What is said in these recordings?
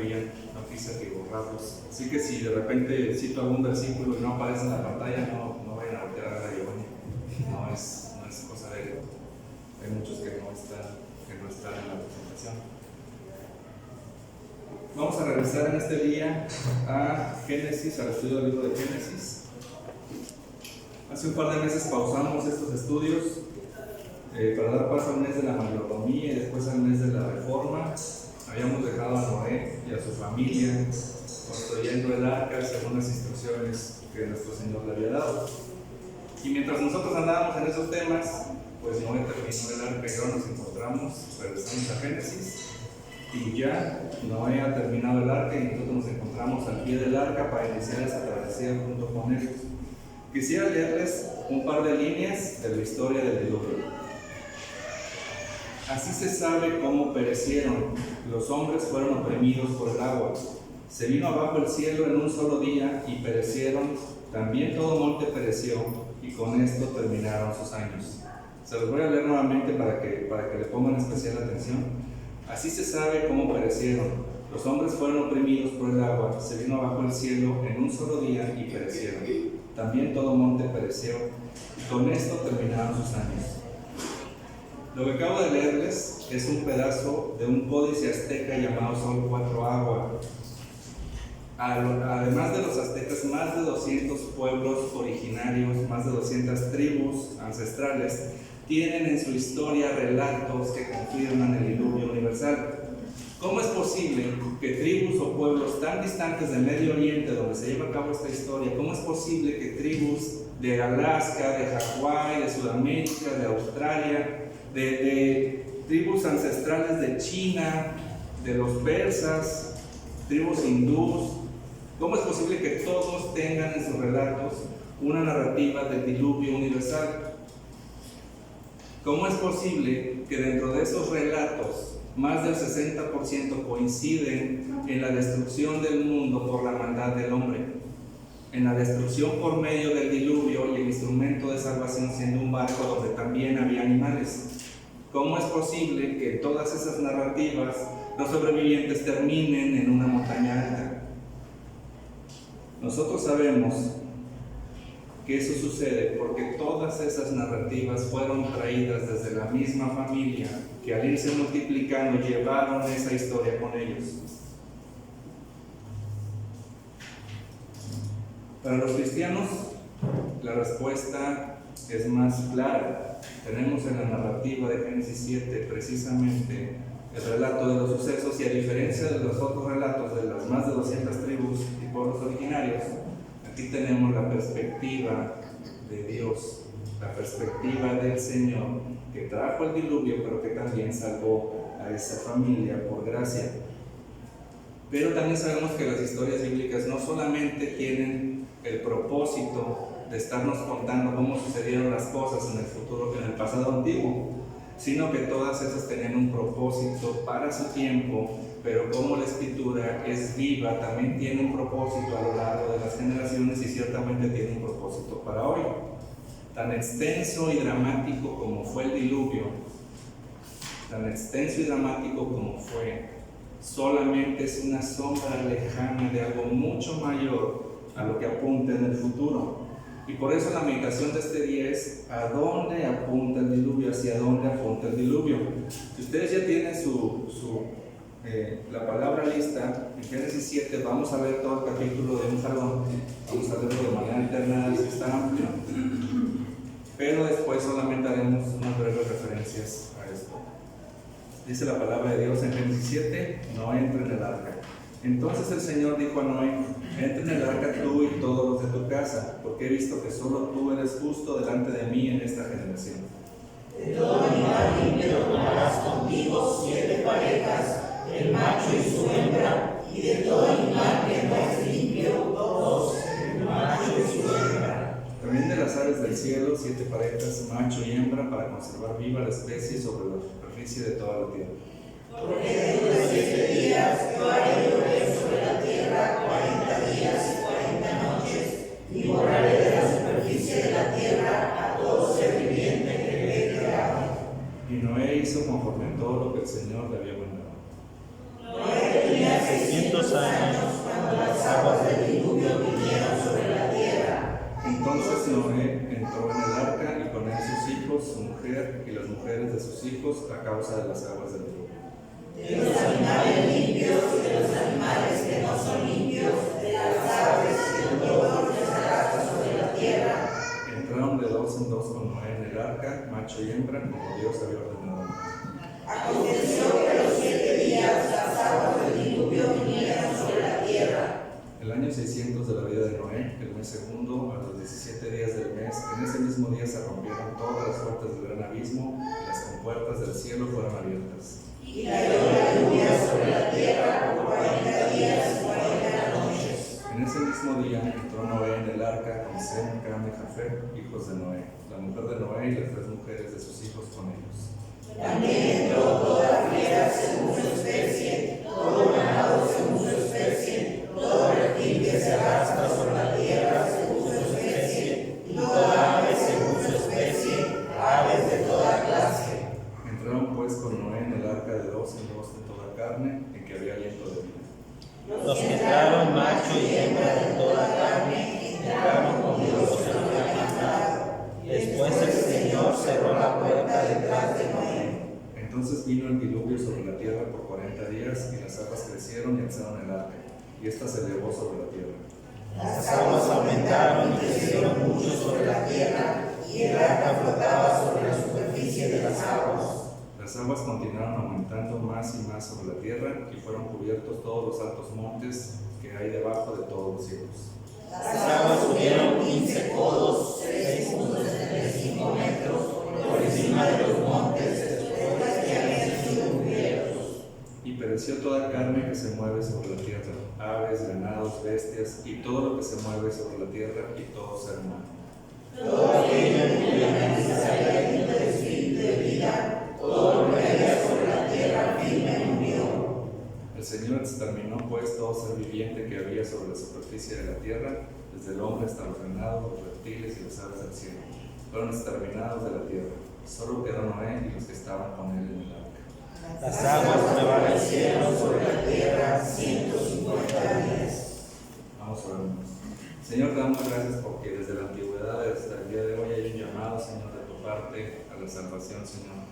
bien, no quise atiborrarlos. Así que si de repente cito algún versículo y no aparece en la pantalla, no vayan a voltear a ver a Giovanni. No es cosa de él. Hay muchos que no están en la presentación. Vamos a regresar en este día a Génesis, al estudio del libro de Génesis. Hace un par de meses pausamos estos estudios para dar paso al mes de la mayordomía y después al mes de la reforma. Habíamos dejado a Noé y a su familia construyendo el arca según las instrucciones que nuestro Señor le había dado. Y mientras nosotros andábamos en esos temas, pues Noé terminó el arca y ahora nos encontramos, regresamos a Génesis, y ya Noé ha terminado el arca y nosotros nos encontramos al pie del arca para iniciar esa travesía junto con ellos. Quisiera leerles un par de líneas de la historia del diluvio. Así se sabe cómo perecieron. Los hombres fueron oprimidos por el agua. Se vino abajo el cielo en un solo día y perecieron. También todo monte pereció y con esto terminaron sus años. Se los voy a leer nuevamente para que le pongan especial atención. Así se sabe cómo perecieron. Los hombres fueron oprimidos por el agua. Se vino abajo el cielo en un solo día y perecieron. También todo monte pereció y con esto terminaron sus años. Lo que acabo de leerles es un pedazo de un códice azteca llamado Sol Cuatro Agua. Además de los aztecas, más de 200 pueblos originarios, más de 200 tribus ancestrales tienen en su historia relatos que confirman el diluvio universal. ¿Cómo es posible que tribus o pueblos tan distantes del Medio Oriente, donde se lleva a cabo esta historia, cómo es posible que tribus de Alaska, de Hawái, de Sudamérica, de Australia, de tribus ancestrales de China, de los persas, tribus hindús, cómo es posible que todos tengan en sus relatos una narrativa del diluvio universal? ¿Cómo es posible que dentro de esos relatos más del 60% coinciden en la destrucción del mundo por la maldad del hombre? En la destrucción por medio del diluvio y el instrumento de salvación siendo un barco donde también había animales. ¿Cómo es posible que todas esas narrativas, los sobrevivientes terminen en una montaña alta? Nosotros sabemos que eso sucede porque todas esas narrativas fueron traídas desde la misma familia que al irse multiplicando llevaron esa historia con ellos. Para los cristianos, la respuesta es más clara. Tenemos en la narrativa de Génesis 7 precisamente el relato de los sucesos y a diferencia de los otros relatos de las más de 200 tribus y pueblos originarios, aquí tenemos la perspectiva de Dios, la perspectiva del Señor que trajo el diluvio pero que también salvó a esa familia por gracia. Pero también sabemos que las historias bíblicas no solamente tienen el propósito de estarnos contando cómo sucedieron las cosas en el futuro, en el pasado antiguo, sino que todas esas tenían un propósito para su tiempo, pero como la escritura es viva, también tiene un propósito a lo largo de las generaciones y ciertamente tiene un propósito para hoy. Tan extenso y dramático como fue el diluvio, tan extenso y dramático como fue, solamente es una sombra lejana de algo mucho mayor a lo que apunta en el futuro. Y por eso la meditación de este día es ¿a dónde apunta el diluvio? ¿Hacia dónde apunta el diluvio? Si ustedes ya tienen la palabra lista, en Génesis 7 vamos a ver todo el capítulo de un jalón, vamos a verlo de manera interna, si está amplio, pero después solamente haremos unas breves referencias a esto. Dice la palabra de Dios en Génesis 7, no entre en el arca. Entonces el Señor dijo a Noé, entra en el arca tú y todos los de tu casa, porque he visto que solo tú eres justo delante de mí en esta generación. De todo animal limpio tomarás contigo 7 parejas, el macho y su hembra, y de todo animal que no es limpio, 2, el macho y su hembra. También de las aves del cielo, 7 parejas, macho y hembra, para conservar viva la especie sobre la superficie de toda la tierra. Porque dentro de 7 días yo haré llover sobre la tierra 40 días y 40 noches, y borraré de la superficie de la tierra a todo ser viviente que le he creado. Y Noé hizo conforme a todo lo que el Señor le había mandado. Noé tenía 600 muertos a causa de las aguas del diluvio. De los animales limpios y de los animales que no son limpios, de las aves y de todo lo que se arrastra sobre la tierra. Entraron de dos en dos con Noé en el arca, macho y hembra, como Dios había ordenado. Aconteció que a los 7 días las aguas del diluvio vinieron sobre la tierra. El año 600 de la vida de Noé, el mes segundo, a los 17 días del mes, en ese mismo día se rompieron todas las puertas del gran abismo y las compuertas del cielo fueron abiertas. Y cayó la lluvia sobre la tierra por 40 días y 40 noches. En ese mismo día entró Noé en el arca con Sem, Cam y Jafet, hijos de Noé, la mujer de Noé y las 3 mujeres de sus hijos con ellos. También entró toda fiera según su especie, todo ganado según su especie, todo reptil que se arrastra sobre la tierra según su especie, y toda ave según su especie, aves de toda clase. Entraron pues con Noé en el arca de 2 en 2 de toda carne, en que había aliento de vida. Los que entraron, macho y hembra de toda carne, entraron con Dios en lo que había mandado. Después el Señor cerró la puerta detrás de Noé. Entonces vino el diluvio sobre la tierra por 40 días, y las aguas crecieron y alzaron el arca, y ésta se elevó sobre la tierra. Las aguas aumentaron y crecieron mucho sobre la tierra, y el arca flotaba sobre la superficie de las aguas. Las aguas continuaron aumentando más y más sobre la tierra, y fueron cubiertos todos los altos montes que hay debajo de todos los cielos. Las aguas subieron 15 codos, 6.75 metros, por encima de los montes, después que habían sido cubiertos. Y pereció toda carne que se mueve sobre la tierra, aves, ganados, bestias, y todo lo que se mueve sobre la tierra, y todo ser humano. Todo aquello en cuya mente salía aliento de espíritu de vida, todo lo que había sobre la tierra firme murió. El Señor exterminó pues todo ser viviente que había sobre la superficie de la tierra, desde el hombre hasta los ganados, los reptiles y las aves del cielo. Fueron exterminados de la tierra. Solo quedó Noé y los que estaban con él en el arca. Las aguas prevalecieron sobre la tierra 150 días. Vamos a orarnos. Señor, te damos gracias porque desde la antigüedad hasta el día de hoy hay un llamado, Señor, de tu parte a la salvación, Señor.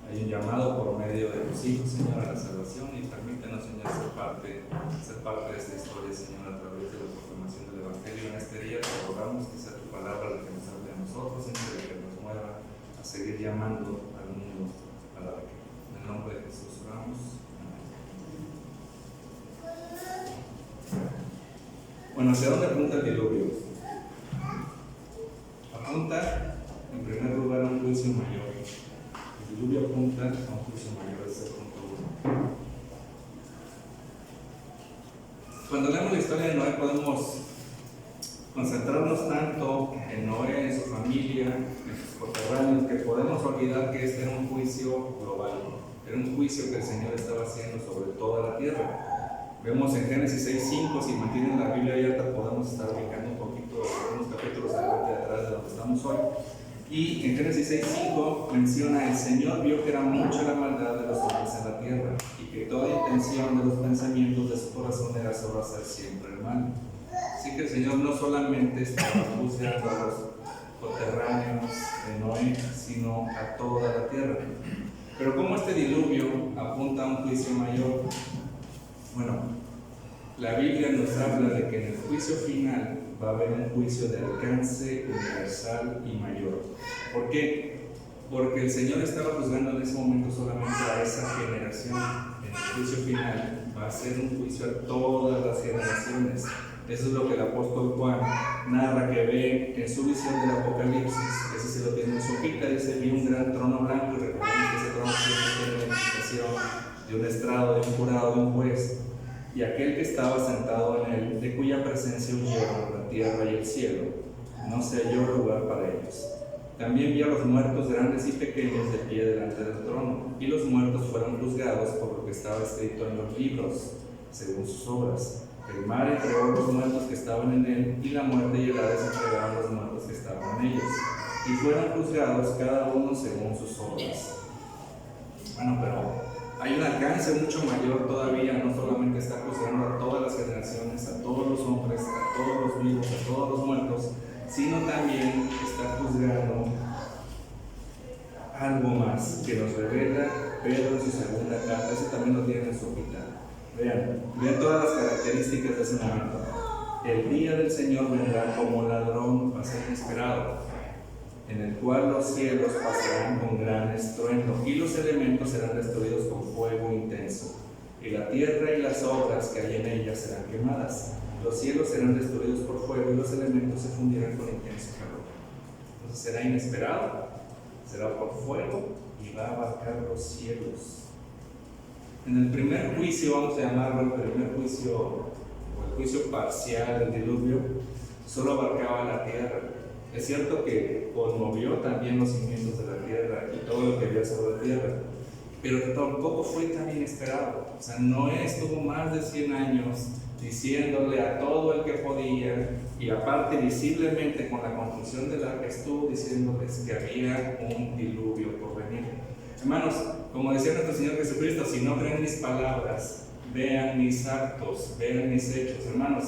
Hay un llamado por medio de tus hijos, Señor, a la salvación, y permítenos, Señor, ser parte de esta historia, Señor, a través de la proclamación del Evangelio. En este día te rogamos que sea tu palabra la que nos hable a nosotros, Señor, y que nos mueva a seguir llamando al mundo a la verdad. En el nombre de Jesús oramos. Amén. Bueno, ¿hacia dónde apunta el diluvio? Apunta, en primer lugar, a un juicio mayor. El diluvio apunta a un juicio mayor, ese es el punto 1. Cuando leemos la historia de Noé podemos concentrarnos tanto en Noé, en su familia, en sus coterráneos, que podemos olvidar que este era un juicio global, era un juicio que el Señor estaba haciendo sobre toda la tierra. Vemos en Génesis 6:5, si mantienen la Biblia abierta podemos estar ubicando un poquito, unos capítulos adelante atrás de donde estamos hoy. Y en Génesis 6:5 menciona: el Señor vio que era mucha la maldad de los hombres en la tierra, y que toda intención de los pensamientos de su corazón era solo hacer siempre el mal. Así que el Señor no solamente estaba juzgando a los coterráneos de Noé, sino a toda la tierra. Pero ¿cómo este diluvio apunta a un juicio mayor? Bueno, la Biblia nos habla de que en el juicio final va a haber un juicio de alcance universal y mayor. ¿Por qué? Porque el Señor estaba juzgando en ese momento solamente a esa generación. En el juicio final va a ser un juicio a todas las generaciones. Eso es lo que el apóstol Juan narra que ve en su visión del Apocalipsis. Ese se lo tiene en su hojita. Dice: vi un gran trono blanco, y recordemos que ese trono siempre tiene la indicación de un estrado, de un jurado, de un juez, y aquel que estaba sentado en él, de cuya presencia huyeron la tierra y el cielo, no se halló lugar para ellos. También vi a los muertos grandes y pequeños de pie delante del trono, y los muertos fueron juzgados por lo que estaba escrito en los libros, según sus obras. El mar entregó los muertos que estaban en él, y la muerte y el Hades entregaron los muertos que estaban en ellos, y fueron juzgados cada uno según sus obras. Bueno, pero hay un alcance mucho mayor todavía. No solamente está juzgando a todas las generaciones, a todos los hombres, a todos los vivos, a todos los muertos, sino también está juzgando algo más que nos revela Pedro en su segunda carta, ese también lo tienen en su hojita. Vean todas las características de ese momento. El día del Señor vendrá como ladrón, va a ser inesperado, en el cual los cielos pasarán con gran estruendo y los elementos serán destruidos con fuego intenso, y la tierra y las obras que hay en ella serán quemadas. Los cielos serán destruidos por fuego y los elementos se fundirán con intenso calor. Entonces será inesperado, será por fuego y va a abarcar los cielos. En el primer juicio, vamos a llamarlo el primer juicio, o el juicio parcial del diluvio, solo abarcaba la tierra. Es cierto que conmovió también los cimientos de la tierra y todo lo que había sobre la tierra, pero tampoco fue tan inesperado. O sea, Noé estuvo más de 100 años diciéndole a todo el que podía, y aparte visiblemente con la construcción del arca estuvo diciéndoles que había un diluvio por venir. Hermanos, como decía nuestro Señor Jesucristo, si no creen mis palabras, vean mis actos, vean mis hechos. Hermanos,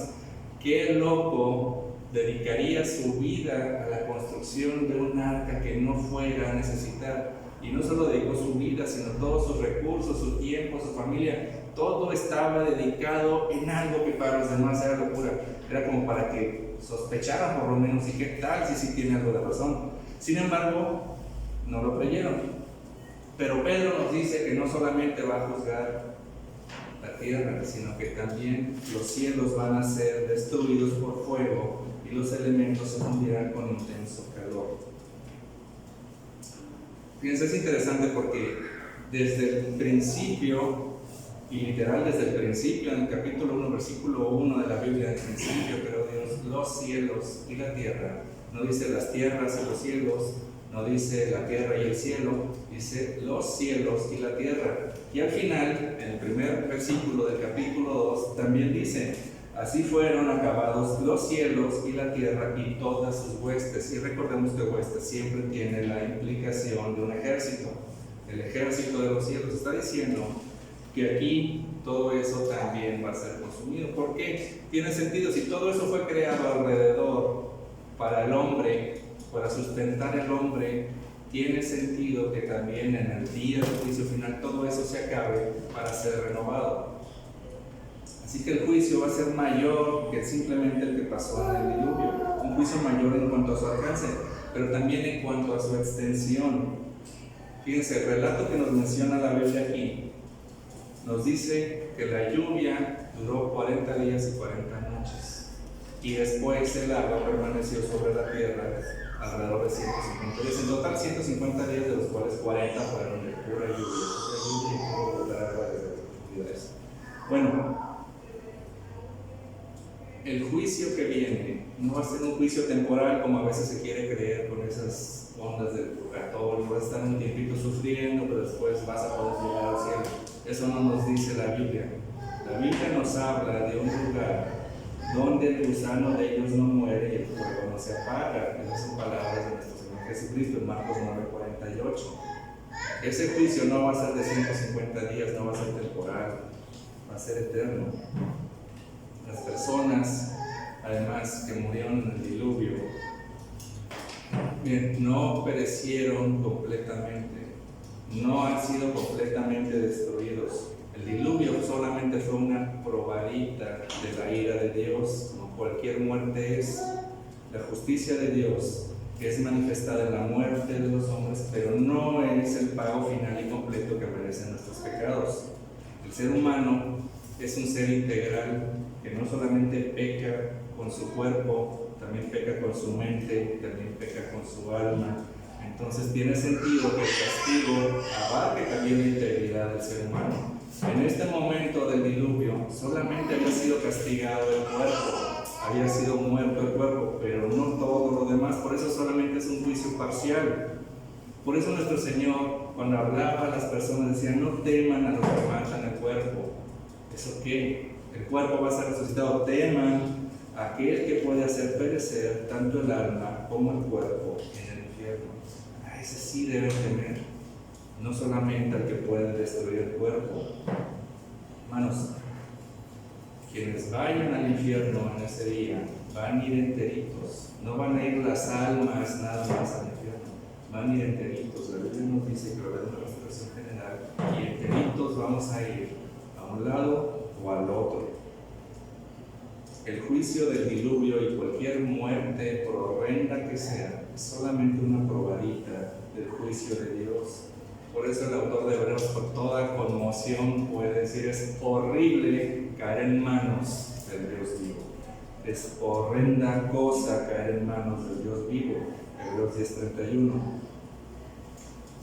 qué loco dedicaría su vida a la construcción de un arca que no fuera a necesitar. Y no solo dedicó su vida, sino todos sus recursos, su tiempo, su familia. Todo estaba dedicado en algo que para los demás era locura. Era como para que sospecharan por lo menos, y qué tal si sí tiene algo de razón. Sin embargo, no lo creyeron. Pero Pedro nos dice que no solamente va a juzgar la tierra, sino que también los cielos van a ser destruidos por fuego y los elementos se fundirán con intenso calor. Fíjense, es interesante porque desde el principio, y literal desde el principio, en el capítulo 1, versículo 1 de la Biblia, en el principio creó Dios los cielos y la tierra. No dice las tierras y los cielos, no dice la tierra y el cielo, dice los cielos y la tierra. Y al final, en el primer versículo del capítulo 2, también dice: así fueron acabados los cielos y la tierra y todas sus huestes. Y recordemos que huestes siempre tiene la implicación de un ejército. El ejército de los cielos está diciendo que aquí todo eso también va a ser consumido. ¿Por qué? Tiene sentido. Si todo eso fue creado alrededor para el hombre, para sustentar al hombre, tiene sentido que también en el día del juicio final todo eso se acabe para ser renovado. Así que el juicio va a ser mayor que simplemente el que pasó en el diluvio. Un juicio mayor en cuanto a su alcance, pero también en cuanto a su extensión. Fíjense, el relato que nos menciona la Biblia aquí nos dice que la lluvia duró 40 días y 40 noches. Y después el agua permaneció sobre la tierra alrededor de 150 días. En total 150 días, de los cuales 40 fueron de pura lluvia y puro brotar agua desde las profundidades. Bueno, el juicio que viene no va a ser un juicio temporal como a veces se quiere creer con esas ondas del purgatorio. Vas a estar un tiempito sufriendo, pero después vas a poder llegar al cielo. Eso no nos dice la Biblia. La Biblia nos habla de un lugar donde el gusano de ellos no muere y el fuego no se apaga. Esas son palabras de nuestro Señor Jesucristo en Marcos 9:48. Ese juicio no va a ser de 150 días, no va a ser temporal, va a ser eterno. Las personas, además, que murieron en el diluvio, bien, no perecieron completamente, no han sido completamente destruidos. El diluvio solamente fue una probadita de la ira de Dios, como cualquier muerte es. La justicia de Dios es manifestada en la muerte de los hombres, pero no es el pago final y completo que merecen nuestros pecados. El ser humano es un ser integral que no solamente peca con su cuerpo, también peca con su mente, también peca con su alma. Entonces tiene sentido que el castigo abarque también la integridad del ser humano. En este momento del diluvio solamente había sido castigado el cuerpo, había sido muerto el cuerpo, pero no todo lo demás. Por eso solamente es un juicio parcial. Por eso nuestro Señor, cuando hablaba a las personas, decía: no teman a los que matan el cuerpo. ¿Eso qué? El cuerpo va a ser resucitado. Teman a aquel que puede hacer perecer tanto el alma como el cuerpo en el infierno. A ese sí deben temer, no solamente al que puede destruir el cuerpo. Hermanos, quienes vayan al infierno en ese día van a ir enteritos, no van a ir las almas nada más al infierno, van a ir enteritos. La Biblia nos dice que lo veremos en situación general y enteritos vamos a ir a un lado o al otro. El juicio del diluvio y cualquier muerte, por horrenda que sea, es solamente una probadita del juicio de Dios. Por eso el autor de Hebreos, con toda conmoción, puede decir: es horrible caer en manos del Dios vivo. Es horrenda cosa caer en manos del Dios vivo. Hebreos 10:31.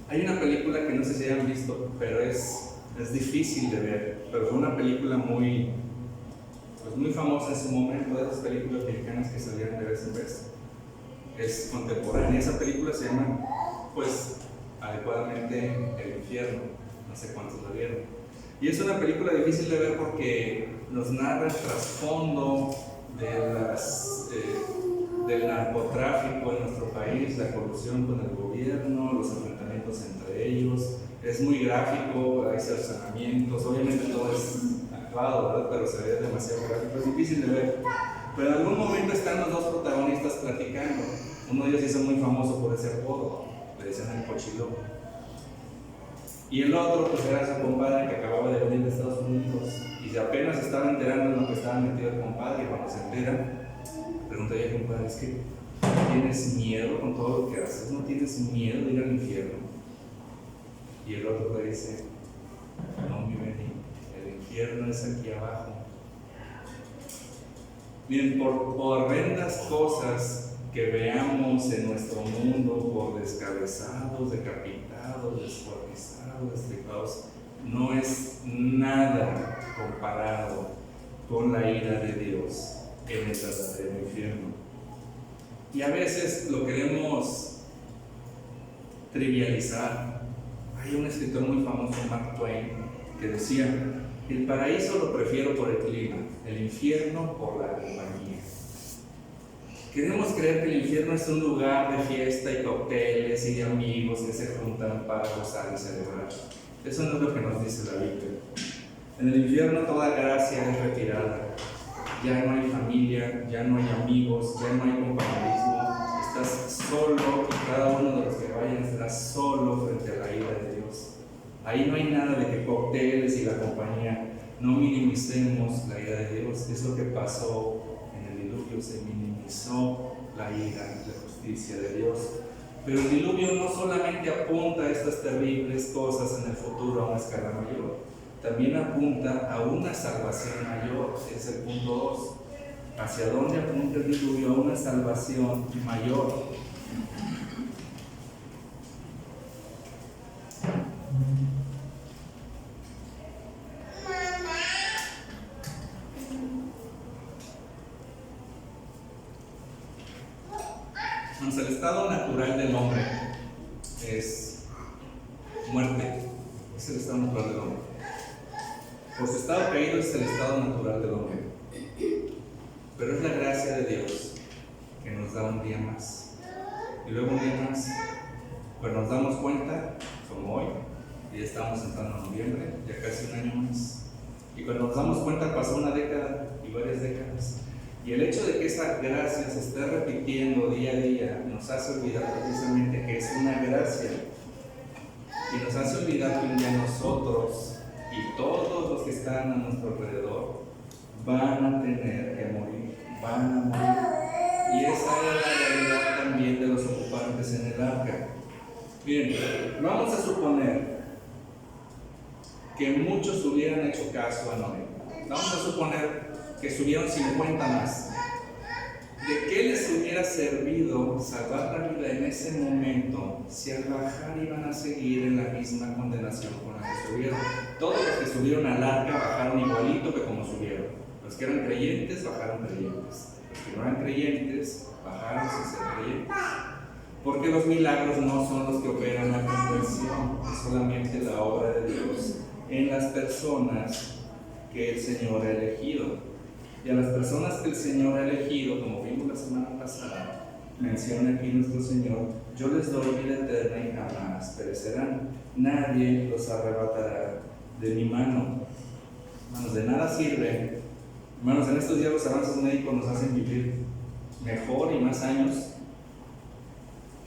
Hay una película que no sé si hayan visto, pero es difícil de ver, pero fue una película muy famosa en su momento, de esas películas mexicanas que salían de vez en vez. Es contemporánea. Esa película se llama, pues, adecuadamente El Infierno. No sé cuántos la vieron. Y es una película difícil de ver porque nos narra el trasfondo del narcotráfico en nuestro país, la corrupción con el gobierno, los enfrentamientos entre ellos. Es muy gráfico, hay cercenamientos, obviamente todo es actuado, ¿verdad? Pero se ve demasiado gráfico, es difícil de ver. Pero en algún momento están los dos protagonistas platicando. Uno de ellos hizo muy famoso por ese apodo, le decían el Cochiloco. Y el otro, pues, era su compadre que acababa de venir de Estados Unidos y apenas estaba enterando en lo que estaba metido el compadre. Y cuando se entera, pregunta yo al compadre: ¿es que tienes miedo con todo lo que haces? ¿No tienes miedo de ir al infierno? Y el otro le dice: no, mi Benny, el infierno es aquí abajo. Miren, por horrendas cosas que veamos en nuestro mundo, por descabezados, decapitados, descuartizados, destripados, no es nada comparado con la ira de Dios en el verdadero infierno. Y a veces lo queremos trivializar. Hay un escritor muy famoso, Mark Twain, que decía: el paraíso lo prefiero por el clima, el infierno por la compañía. Queremos creer que el infierno es un lugar de fiesta y cócteles y de amigos que se juntan para gozar y celebrar. Eso no es lo que nos dice la Biblia. En el infierno toda gracia es retirada. Ya no hay familia, ya no hay amigos, ya no hay compañerismo. Estás solo y cada uno de los que vayan estará solo frente a la ira de Dios. Ahí no hay nada de que cócteles y la compañía. No minimicemos la ira de Dios. Es lo que pasó en el diluvio, se minimizó la ira y la justicia de Dios. Pero el diluvio no solamente apunta a estas terribles cosas en el futuro a una escala mayor, también apunta a una salvación mayor. Es el punto 2. ¿Hacia dónde apunta el diluvio? A una salvación mayor. Entonces, el estado natural del hombre es muerte. Es el estado natural del hombre. Por su estado caído es el estado natural del hombre. Pero es la gracia de Dios que nos da un día más. Y luego un día más. Pues nos damos cuenta, como hoy, y ya estamos entrando en noviembre, ya casi un año más. Y cuando nos damos cuenta pasó una década y varias décadas. Y el hecho de que esa gracia se esté repitiendo día a día nos hace olvidar precisamente que es una gracia. Y nos hace olvidar que un día nosotros y todos los que están a nuestro alrededor van a tener que morir, van a morir. Y esa era la realidad también de los ocupantes en el arca. Miren, vamos a suponer que muchos hubieran hecho caso a Noé. Vamos a suponer que subieron 50 más. ¿De qué les hubiera servido salvar la vida en ese momento si al bajar iban a seguir en la misma condenación con la que subieron? Todos los que subieron al arca bajaron igualito que como subieron. Los que eran creyentes bajaron creyentes. Los que no eran creyentes bajaron sin ser creyentes. Porque los milagros no son los que operan la conversión, es solamente la obra de Dios en las personas que el Señor ha elegido. Y a las personas que el Señor ha elegido, como vimos la semana pasada, menciona aquí nuestro Señor: yo les doy vida eterna y jamás perecerán. Nadie los arrebatará de mi mano. Hermanos, de nada sirve. Hermanos, en estos días los avances médicos nos hacen vivir mejor y más años,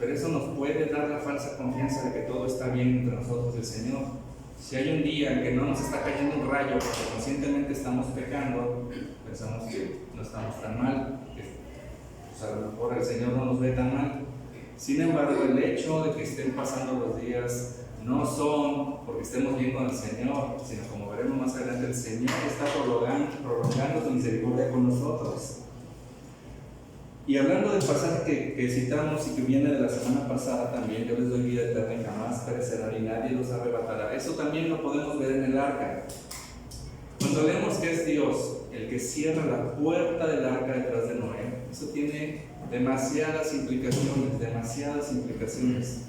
pero eso nos puede dar la falsa confianza de que todo está bien entre nosotros y el Señor. Si hay un día en que no nos está cayendo un rayo porque conscientemente estamos pecando, pensamos que no estamos tan mal, que pues a lo mejor el Señor no nos ve tan mal. Sin embargo, el hecho de que estén pasando los días no son porque estemos bien con el Señor, sino como veremos más adelante, el Señor está prolongando su misericordia con nosotros. Y hablando del pasaje que citamos y que viene de la semana pasada también, yo les doy vida eterna y jamás perecerá y nadie los arrebatará. Eso también lo podemos ver en el arca. Cuando leemos que es Dios el que cierra la puerta del arca detrás de Noé, eso tiene demasiadas implicaciones,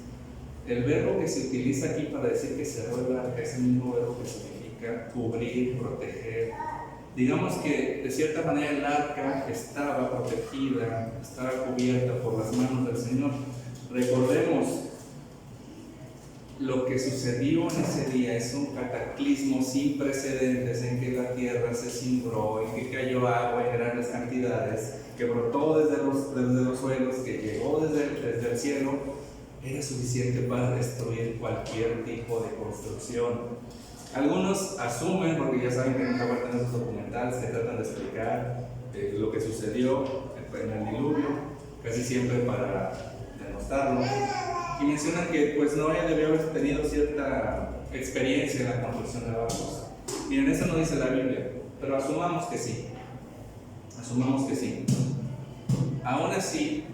El verbo que se utiliza aquí para decir que cerró el arca es el mismo verbo que significa cubrir, proteger. Digamos que de cierta manera el arca estaba protegida, estaba cubierta por las manos del Señor. Recordemos, lo que sucedió en ese día es un cataclismo sin precedentes en que la tierra se cimbró, en que cayó agua en grandes cantidades, que brotó desde los suelos, que llegó desde el cielo, era suficiente para destruir cualquier tipo de construcción. Algunos asumen, porque ya saben que nunca guardan esos documentales que tratan de explicar lo que sucedió en el diluvio, casi siempre para denostarlo, y mencionan que pues Noé debió haber tenido cierta experiencia en la construcción de barcos. Miren, eso no dice la Biblia, pero asumamos que sí. Aún así,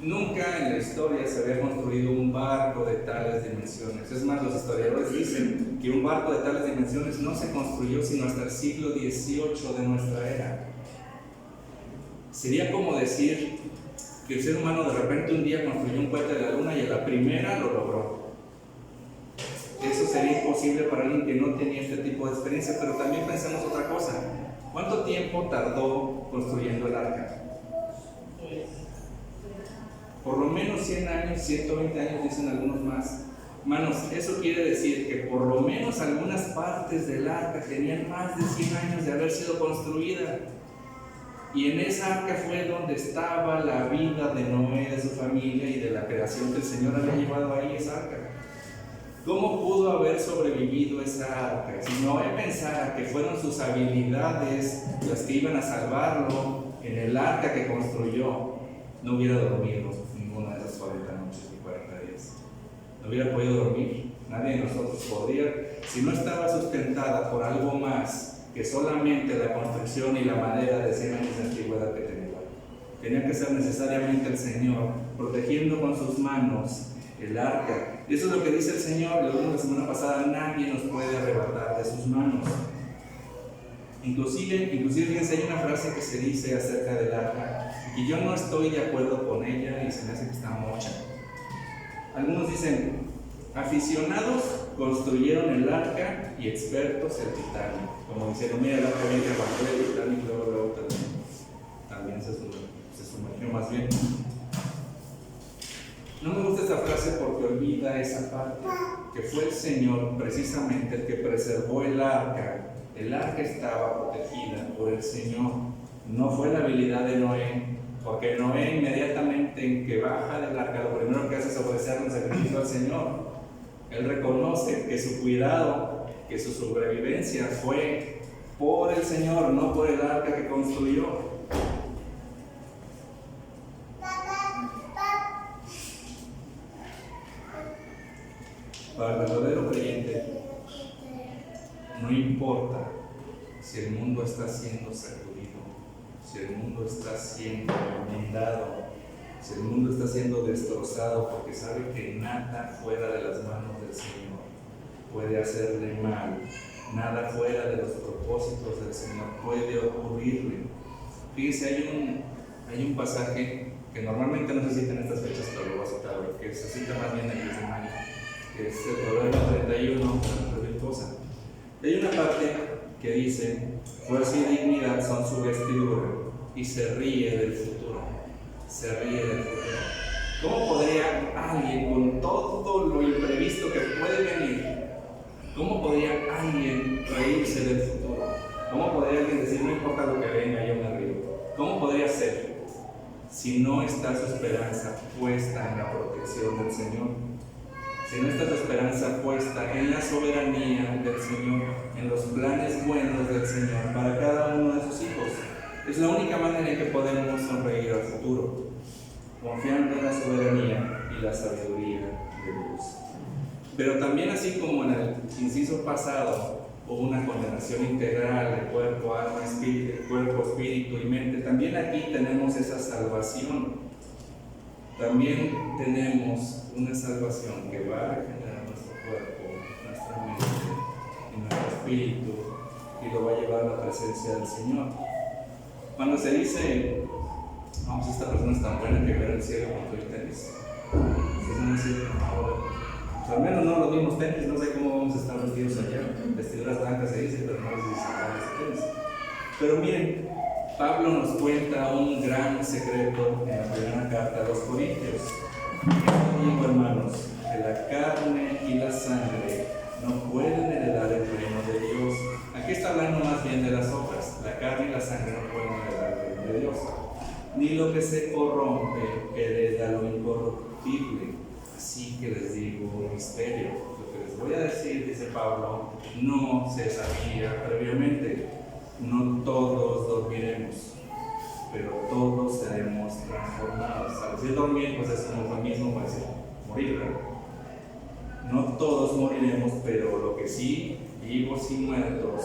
nunca en la historia se había construido un barco de tales dimensiones. Es más, los historiadores dicen que un barco de tales dimensiones no se construyó sino hasta el siglo XVIII de nuestra era. Sería como decir que el ser humano de repente un día construyó un cohete de la luna y a la primera lo logró. Eso sería imposible para alguien que no tenía este tipo de experiencia, pero también pensemos otra cosa. ¿Cuánto tiempo tardó construyendo el arca? Por lo menos 100 años, 120 años, dicen algunos más. Hermanos, eso quiere decir que por lo menos algunas partes del arca tenían más de 100 años de haber sido construida. Y en esa arca fue donde estaba la vida de Noé, de su familia y de la creación que el Señor había llevado ahí, esa arca. ¿Cómo pudo haber sobrevivido esa arca? Si Noé pensara que fueron sus habilidades las que iban a salvarlo en el arca que construyó, no hubiera dormido ninguna de esas 40 noches ni 40 días. No hubiera podido dormir. Nadie de nosotros podría, si no estaba sustentada por algo más que solamente la construcción y la madera de 100 años de antigüedad que tenía. Tenía que ser necesariamente el Señor protegiendo con sus manos el arca. Y eso es lo que dice el Señor, lo vimos la semana pasada, nadie nos puede arrebatar de sus manos. Inclusive fíjense, hay una frase que se dice acerca del arca y yo no estoy de acuerdo con ella y se me hace que está mocha. Algunos dicen, aficionados construyeron el arca y expertos el Titanic. Como diciendo, mira, el arca viene abajo del Titanic, luego también se sumergió más bien. No me gusta esta frase porque olvida esa parte, que fue el Señor precisamente el que preservó el arca. El arca estaba protegida por el Señor, no fue la habilidad de Noé, porque Noé inmediatamente en que baja del arca, lo primero que hace es ofrecerle un sacrificio al Señor. Él reconoce que su cuidado, que su sobrevivencia fue por el Señor, no por el arca que construyó. Para el verdadero creyente, no importa si el mundo está siendo sacudido, si el mundo está siendo inundado, si el mundo está siendo destrozado, porque sabe que nada fuera de las manos del Señor puede hacerle mal, nada fuera de los propósitos del Señor puede ocurrirle. Fíjese, hay un pasaje que normalmente no se cita en estas fechas, pero lo voy a citar, que se cita más bien en el 10 de mayo, que es el Proverbio 31, cualquier cosa. Hay una parte que dice, fuerza y dignidad son su vestidura, y se ríe del futuro. Se ríe del futuro. ¿Cómo podría alguien, con todo lo imprevisto que puede venir, cómo podría alguien reírse del futuro? ¿Cómo podría alguien decir, no importa lo que venga, yo me río? ¿Cómo podría ser? si no está su esperanza puesta en la protección del Señor, si no está su esperanza puesta en la soberanía del Señor, en los planes buenos del Señor para cada uno de sus hijos. Es la única manera en que podemos sonreír al futuro, confiando en la soberanía y la sabiduría de Dios. Pero también, así como en el inciso pasado hubo una condenación integral de cuerpo, alma, espíritu y mente, también aquí tenemos esa salvación. También tenemos una salvación que va a regenerar nuestro cuerpo, nuestra mente y nuestro espíritu, y lo va a llevar a la presencia del Señor. Cuando se dice, vamos, esta persona es tan buena que ver el cielo con el tenis, eso no es cierto. Pues al menos no los mismos tenis, no sé cómo vamos a estar vestidos allá. Vestiduras blancas se dice, pero no les dice tenis. Pero miren, Pablo nos cuenta un gran secreto en la primera carta a los Corintios. Digo, hermanos, que la carne y la sangre no pueden heredar el reino de Dios. Aquí está hablando más bien de las obras. La carne y la sangre no pueden heredar el reino de Dios. Ni lo que se corrompe hereda lo incorruptible. Así que les digo un misterio. Lo que les voy a decir, dice Pablo, no se sabía previamente. No todos dormiremos, pero todos seremos transformados. Al decir dormir, pues es como lo mismo para decir morir, ¿verdad? No todos moriremos, pero lo que sí, vivos y muertos,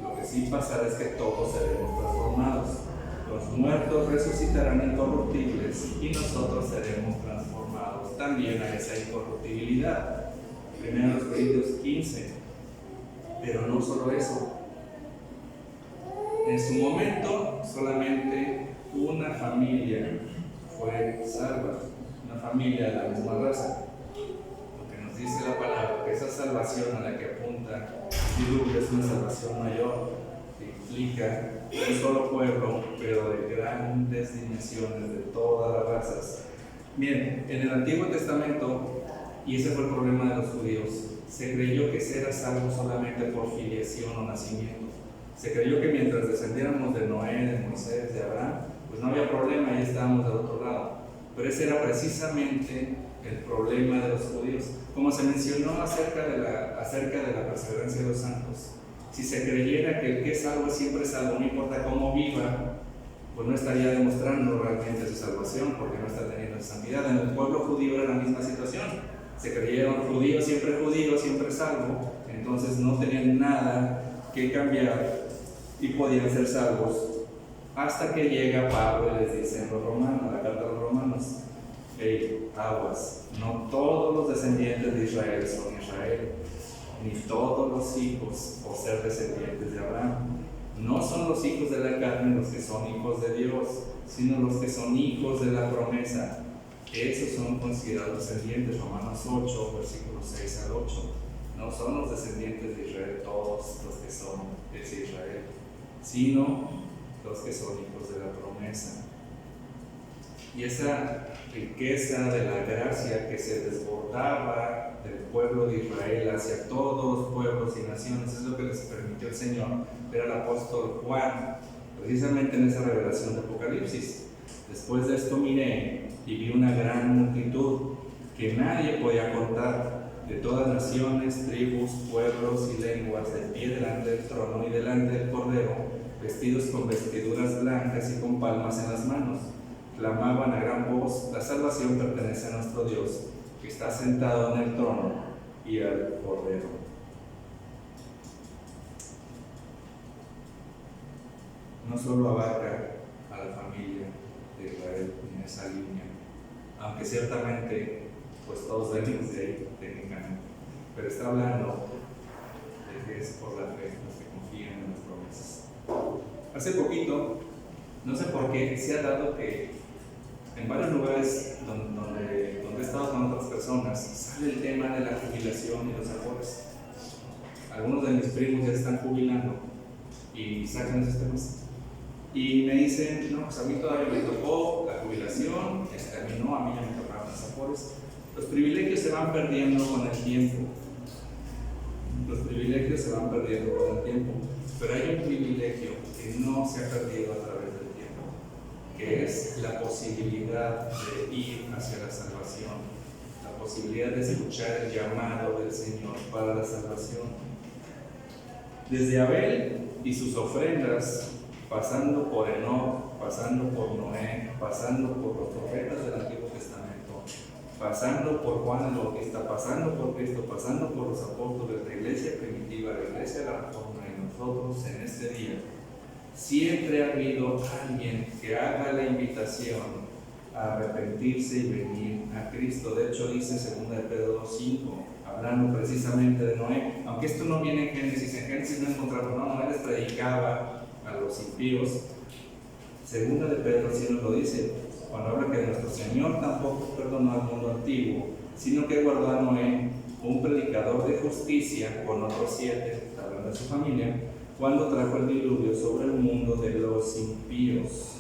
lo que sí pasará es que todos seremos transformados. Los muertos resucitarán incorruptibles y nosotros seremos transformados también a esa incorruptibilidad. 1 Corintios 15. Pero no solo eso. En su momento, solamente una familia fue salva, una familia de la misma raza. Lo que nos dice la palabra, que esa salvación a la que apunta Diluvio es una salvación mayor, que implica un solo pueblo, pero de grandes dimensiones, de todas las razas. Miren, en el Antiguo Testamento, y ese fue el problema de los judíos, se creyó que se era salvo solamente por filiación o nacimiento. Se creyó que mientras descendiéramos de Noé, de Moisés, de Abraham, pues no había problema, ya estábamos del otro lado. Pero ese era precisamente el problema de los judíos. Como se mencionó acerca de la perseverancia de los santos, si se creyera que el que es salvo siempre es salvo, no importa cómo viva, pues no estaría demostrando realmente su salvación, porque no está teniendo santidad. En el pueblo judío era la misma situación. Se creyeron judíos, siempre salvo, entonces no tenían nada que cambiar y podían ser salvos, hasta que llega Pablo y les dice en los Romanos, la carta a los Romanos: hey, aguas, no todos los descendientes de Israel son Israel, ni todos los hijos por ser descendientes de Abraham. No son los hijos de la carne los que son hijos de Dios, sino los que son hijos de la promesa. Esos son considerados descendientes. Romanos 8, versículos 6 al 8. No son los descendientes de Israel todos los que son de Israel, sino los que son hijos de la promesa. Y esa riqueza de la gracia que se desbordaba del pueblo de Israel hacia todos los pueblos y naciones es lo que les permitió el Señor ver al apóstol Juan, precisamente en esa revelación de Apocalipsis. Después de esto miré y vi una gran multitud que nadie podía contar, de todas naciones, tribus, pueblos y lenguas, de pie delante del trono y delante del Cordero, vestidos con vestiduras blancas y con palmas en las manos. Clamaban a gran voz: la salvación pertenece a nuestro Dios, que está sentado en el trono y al Cordero. No solo abarca a la familia de Israel en esa línea, aunque ciertamente pues todos venimos de ahí técnicamente, pero está hablando de que es por la fe los que confían en las promesas. Hace poquito, no sé por qué, se ha dado que en varios lugares donde he estado con otras personas sale el tema de la jubilación y los afores. Algunos de mis primos ya están jubilando y sacan esos temas. Y me dicen: no, pues a mí todavía me tocó la jubilación, a mí no, a mí ya me tocaron los afores. Los privilegios se van perdiendo con el tiempo. Pero hay un privilegio que no se ha perdido a través del tiempo, que es la posibilidad de ir hacia la salvación, la posibilidad de escuchar el llamado del Señor para la salvación. Desde Abel y sus ofrendas, pasando por Enoc, pasando por Noé, pasando por los profetas del Antiguo Testamento, pasando por Juan el Bautista, pasando por Cristo, pasando por los apóstoles, la iglesia primitiva, la iglesia de la Reforma y nosotros en este día, siempre ha habido alguien que haga la invitación a arrepentirse y venir a Cristo. De hecho, dice 2 de Pedro 2:5, hablando precisamente de Noé, aunque esto no viene en Génesis no encontramos, no, Noé les predicaba a los impíos. 2 de Pedro sí nos lo dice, cuando habla que nuestro Señor tampoco perdonó al mundo antiguo, sino que guardó a Noé, un predicador de justicia, con otros 7, hablando de su familia, cuando trajo el diluvio sobre el mundo de los impíos.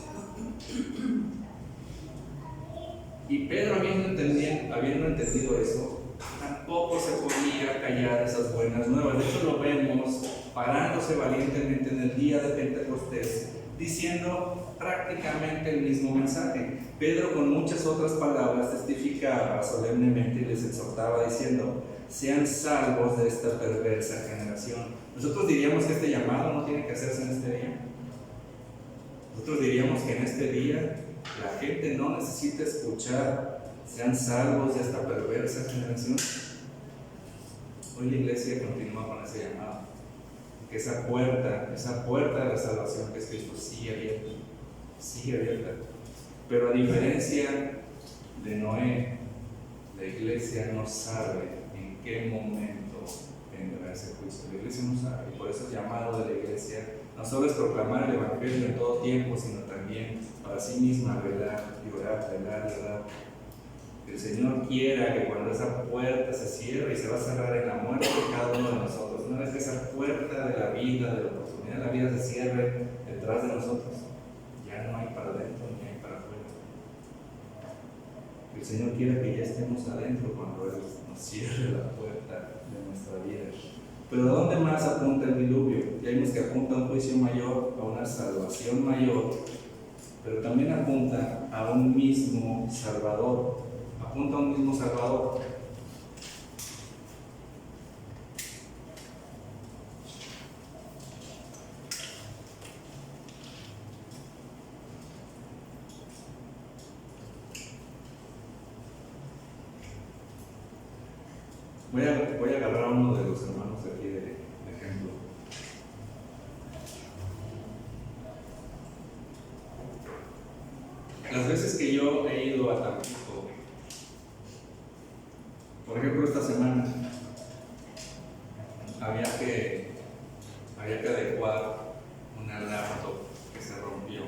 Y Pedro, habiendo entendido eso, tampoco se podía callar esas buenas nuevas. De hecho, lo vemos parándose valientemente en el día de Pentecostés, diciendo prácticamente el mismo mensaje. Pedro, con muchas otras palabras, testificaba solemnemente y les exhortaba diciendo: sean salvos de esta perversa generación. Nosotros diríamos que este llamado no tiene que hacerse en este día. Nosotros diríamos que en este día la gente no necesita escuchar: sean salvos de esta perversa generación. Hoy la iglesia continúa con ese llamado, que esa puerta de la salvación que es Cristo sigue abierta. Pero a diferencia de Noé, la iglesia no sabe en qué momento vendrá ese juicio. La iglesia no sabe, y por eso el llamado de la iglesia no solo es proclamar el evangelio en todo tiempo, sino también para sí misma velar y orar. Que el Señor quiera que cuando esa puerta se cierre y se va a cerrar en la muerte de cada uno de nosotros, una vez que esa puerta de la vida, de la oportunidad de la vida se cierre detrás de nosotros, ya no hay para adentro ni hay para afuera. Que el Señor quiera que ya estemos adentro cuando Él nos cierre la puerta de nuestra vida. Pero ¿a dónde más apunta el diluvio? Ya vimos que apunta a un juicio mayor, a una salvación mayor, pero también apunta a un mismo Salvador. Apunta a un mismo Salvador. Voy a agarrar a uno de los hermanos de aquí de ejemplo. Las veces que yo he ido a Tampico, por ejemplo esta semana, había que adecuar una laptop que se rompió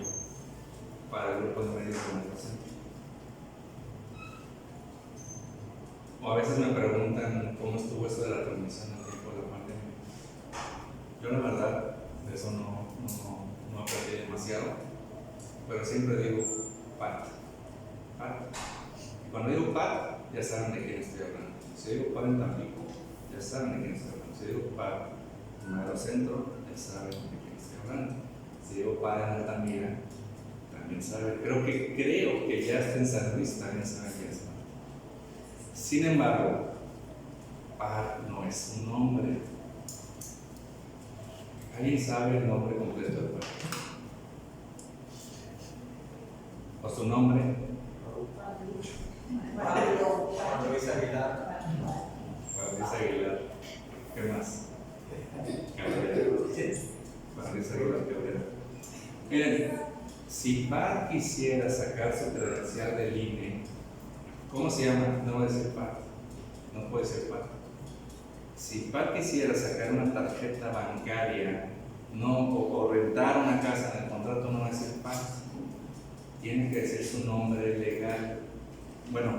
para el grupo de medios de comunicación. O a veces me preguntan cómo estuvo eso de la transmisión en tiempo de la pandemia. Yo la verdad de eso no aprendí demasiado, pero siempre digo Pat. Y cuando digo Pat, ya saben de quién estoy hablando. Si digo Pat en Tampico, ya saben de quién estoy hablando. Si digo Pat en Madero Centro, ya saben de quién estoy hablando. Si digo Pat en Altamira, también saben. Creo que ya está en San Luis, también saben quién es Pat. Sin embargo, Pat no es un nombre. ¿Alguien sabe el nombre completo de Pat? ¿O su nombre? Juan Luis Aguilar. Juan Luis Aguilar. ¿Qué más? Juan Luis Aguilar Cabrera. Miren, si Pat quisiera sacar su credencial del INE, ¿cómo se llama? No va a decir Pat. No puede ser Pat. Si Pat quisiera sacar una tarjeta bancaria, o rentar una casa en el contrato, no va a decir Pat. Tiene que decir su nombre legal. Bueno,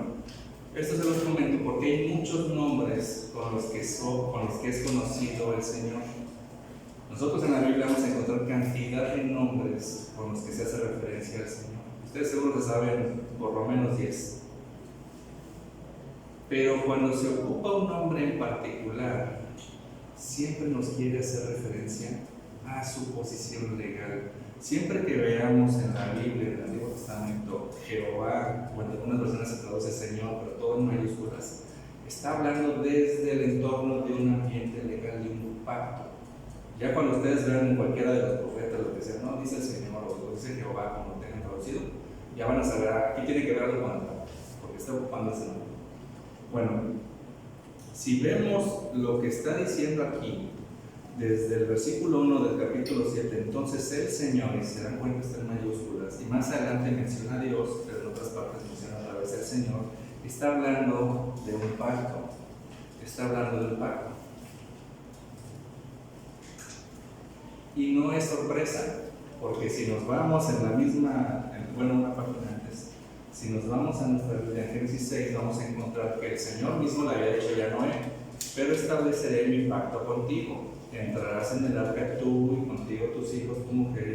esto se los comento porque hay muchos nombres con los que es conocido el Señor. Nosotros en la Biblia vamos a encontrar cantidad de nombres con los que se hace referencia al Señor. Ustedes seguro que saben por lo menos 10. Pero cuando se ocupa un nombre en particular, siempre nos quiere hacer referencia a su posición legal. Siempre que veamos en la Biblia, en el Antiguo Testamento, Jehová, o en algunas versiones se traduce Señor, pero todo en mayúsculas, está hablando desde el entorno de un ambiente legal, de un pacto. Ya cuando ustedes vean en cualquiera de los profetas lo que sea, no dice el Señor o dice Jehová, como lo tengan traducido, ya van a saber, aquí tiene que ver algo con el pacto, porque está ocupando ese nombre. Bueno, si vemos lo que está diciendo aquí, desde el versículo 1 del capítulo 7, entonces el Señor, y se dan cuenta está en mayúsculas, y más adelante menciona a Dios, pero en otras partes menciona otra vez el Señor, está hablando de un pacto, está hablando de un pacto. Y no es sorpresa, porque si nos vamos en la misma, una página antes, si nos vamos a nuestra Biblia en Génesis 6, vamos a encontrar que el Señor mismo le había dicho ya a Noé, pero estableceré mi pacto contigo, entrarás en el arca tú y contigo tus hijos, tu mujer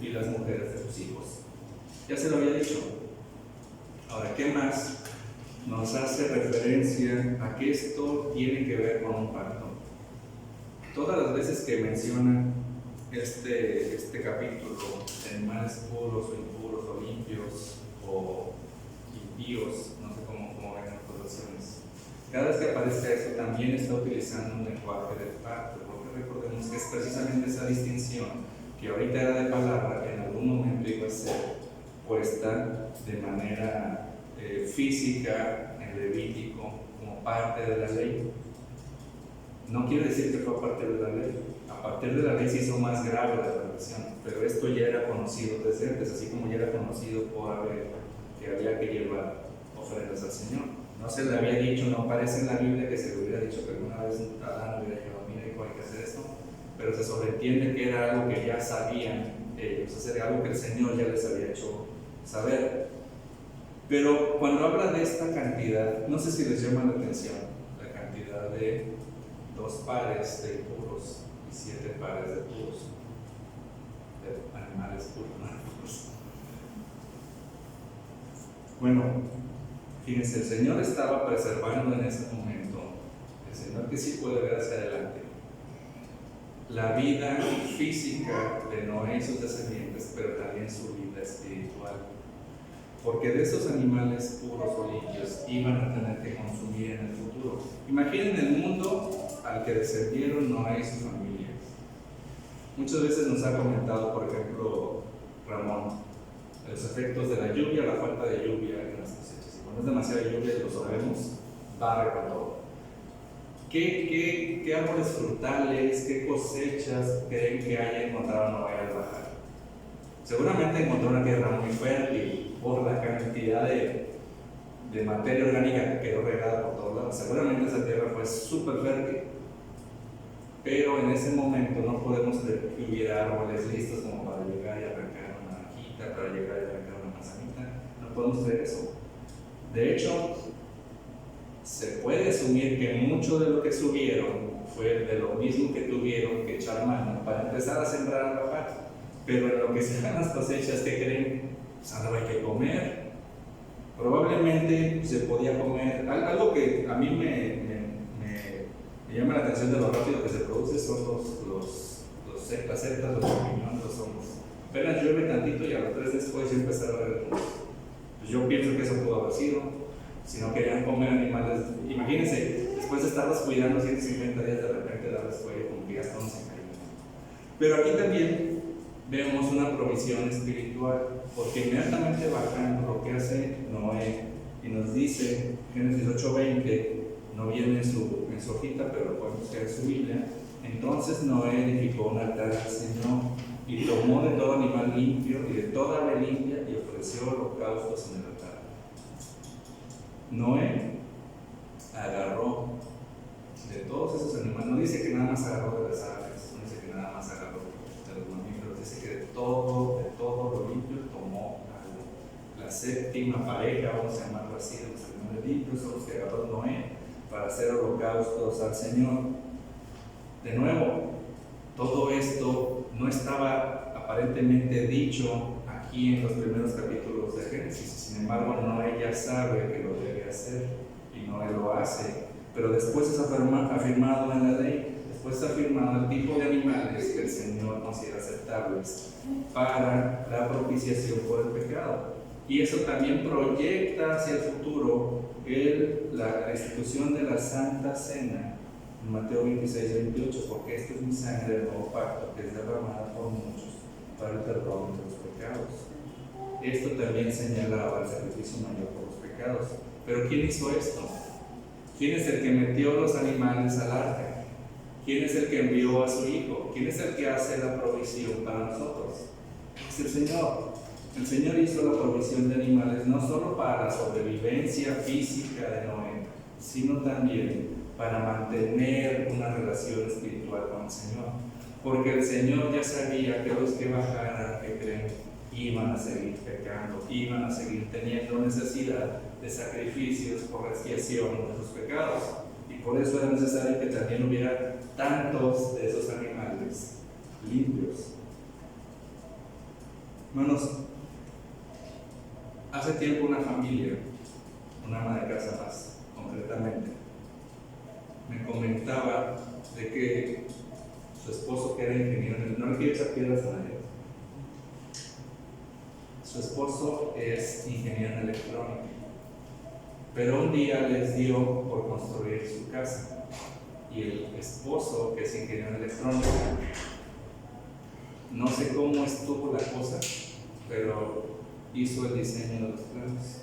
y las mujeres de tus hijos. Ya se lo había dicho. Ahora, ¿qué más nos hace referencia a que esto tiene que ver con un pacto? Todas las veces que menciona este capítulo, animales puros o impuros o limpios o impíos, no sé cómo ven las traducciones, cada vez que aparezca eso también está utilizando un lenguaje del pacto, porque recordemos que es precisamente esa distinción que ahorita era de palabra, que en algún momento iba a ser puesta de manera física en Levítico como parte de la ley. No quiere decir que fue a partir de la ley. A partir de la ley se hizo más grave la transgresión, pero esto ya era conocido desde antes, así como ya era conocido por Abel, que había que llevar ofrendas al Señor. No se le había dicho, no aparece en la Biblia que se le hubiera dicho que alguna vez Adán hubiera dicho, mira hijo, hay que hacer esto, pero se sobreentiende que era algo que ya sabían ellos, era algo que el Señor ya les había hecho saber. Pero cuando habla de esta cantidad, no sé si les llama la atención la cantidad de 2 pares de impuros y 7 pares de puros, de animales puros. Bueno, fíjense, el Señor estaba preservando en ese momento, el Señor que sí puede ver hacia adelante, la vida física de Noé y sus descendientes, pero también su vida espiritual. Porque de esos animales puros o limpios iban a tener que consumir en el futuro. Imaginen el mundo al que descendieron Noé y su familia. Muchas veces nos ha comentado, por ejemplo, Ramón, los efectos de la lluvia, la falta de lluvia en las cosechas. Y cuando es demasiada lluvia, lo sabemos, barre para todo. ¿Qué árboles frutales, qué cosechas creen que haya encontrado Noé al bajar? Seguramente encontró una tierra muy fértil por la cantidad de materia orgánica que quedó regada por todos lados. Seguramente esa tierra fue súper fértil, pero en ese momento no podemos ver que hubiera árboles listos como para llegar y arrancar una naranjita, para llegar y arrancar una manzanita. No podemos ver eso. De hecho, se puede asumir que mucho de lo que subieron fue de lo mismo que tuvieron que echar mano para empezar a sembrar a la paz. Pero en lo que se dan las cosechas, ¿qué creen? Pues algo hay que comer. Probablemente se podía comer. Algo que a mí me llama la atención de lo rápido que se produce son las setas, los champiñones, los hongos. Apenas llueve tantito y a los 3 días después ya empezaron a ver hongos. Pues yo pienso que eso pudo haber sido. Si no querían comer animales, imagínense, después de estarlos cuidando 150 días, de repente darles cuello como que ya estamos en caída. Pero aquí también vemos una provisión espiritual, porque inmediatamente bajando lo que hace Noé, y nos dice, Génesis 8:20, no viene en su hojita, pero lo podemos buscar en su Biblia. Entonces Noé edificó un altar al Señor, y tomó de todo animal limpio y de toda ave limpia, y ofreció holocaustos en el altar. Noé agarró de todos esos animales, no dice que nada más agarró de las aves, no dice que nada más agarró de los mamíferos, dice que de todo lo limpio tomó algo. La séptima pareja, vamos a llamarlo así, de los animales limpios son los que agarró Noé para hacer holocaustos al Señor. De nuevo, todo esto no estaba aparentemente dicho aquí en los primeros capítulos de Génesis. Sin embargo, Noé ya sabe que lo debe hacer y Noé lo hace, pero después es afirmado en la ley. después está afirmado el tipo de animales que el Señor considera aceptables para la propiciación por el pecado. Y eso también proyecta hacia el futuro la institución de la Santa Cena en Mateo 26-28, porque esto es mi sangre del nuevo pacto, que es derramada por muchos para el perdón de los pecados. Esto también señalaba el sacrificio mayor por los pecados. Pero ¿quién hizo esto? ¿Quién es el que metió los animales al arca? ¿Quién es el que envió a su Hijo? ¿Quién es el que hace la provisión para nosotros? Es el Señor. El Señor hizo la provisión de animales no solo para la sobrevivencia física de Noé, sino también para mantener una relación espiritual con el Señor. Porque el Señor ya sabía que los que bajaran, que creen, iban a seguir pecando, iban a seguir teniendo necesidad de sacrificios por expiación de sus pecados. Y por eso era necesario que también hubiera tantos de esos animales limpios. Hermanos, hace tiempo una familia, una ama de casa más concretamente, me comentaba de que su esposo, que era ingeniero, no le quiero echar piedras a nadie, su esposo es ingeniero en electrónica, pero un día les dio por construir su casa, y el esposo, que es ingeniero en electrónica, no sé cómo estuvo la cosa, pero hizo el diseño de los planos.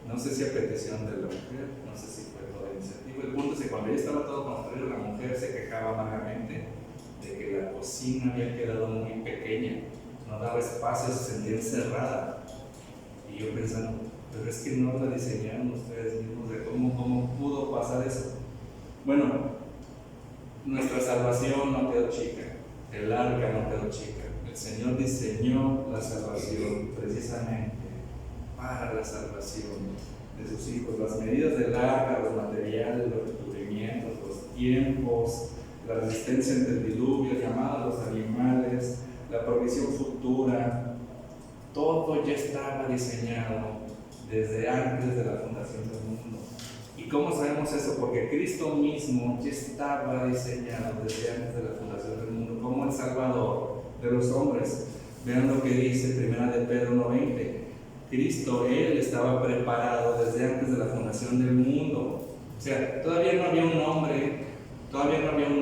No sé si a petición de la mujer, no sé si fue toda iniciativa. El punto es que cuando ya estaba todo construido, la mujer se quejaba amargamente de que la cocina había quedado muy pequeña, no daba espacio, se sentía encerrada. Y yo pensando, pero es que no la diseñaron ustedes mismos, de cómo pudo pasar eso. Bueno, nuestra salvación no quedó chica, el arca no quedó chica. El Señor diseñó la salvación precisamente para la salvación de sus hijos. Las medidas del arca, los materiales, los recubrimientos, los tiempos, la resistencia ante el diluvio, llamada a los animales, la provisión futura, todo ya estaba diseñado desde antes de la fundación del mundo. ¿Y cómo sabemos eso? Porque Cristo mismo ya estaba diseñado desde antes de la fundación del mundo como el Salvador de los hombres. Vean lo que dice 1 de Pedro 1:20. Cristo, Él estaba preparado desde antes de la fundación del mundo. O sea, todavía no había un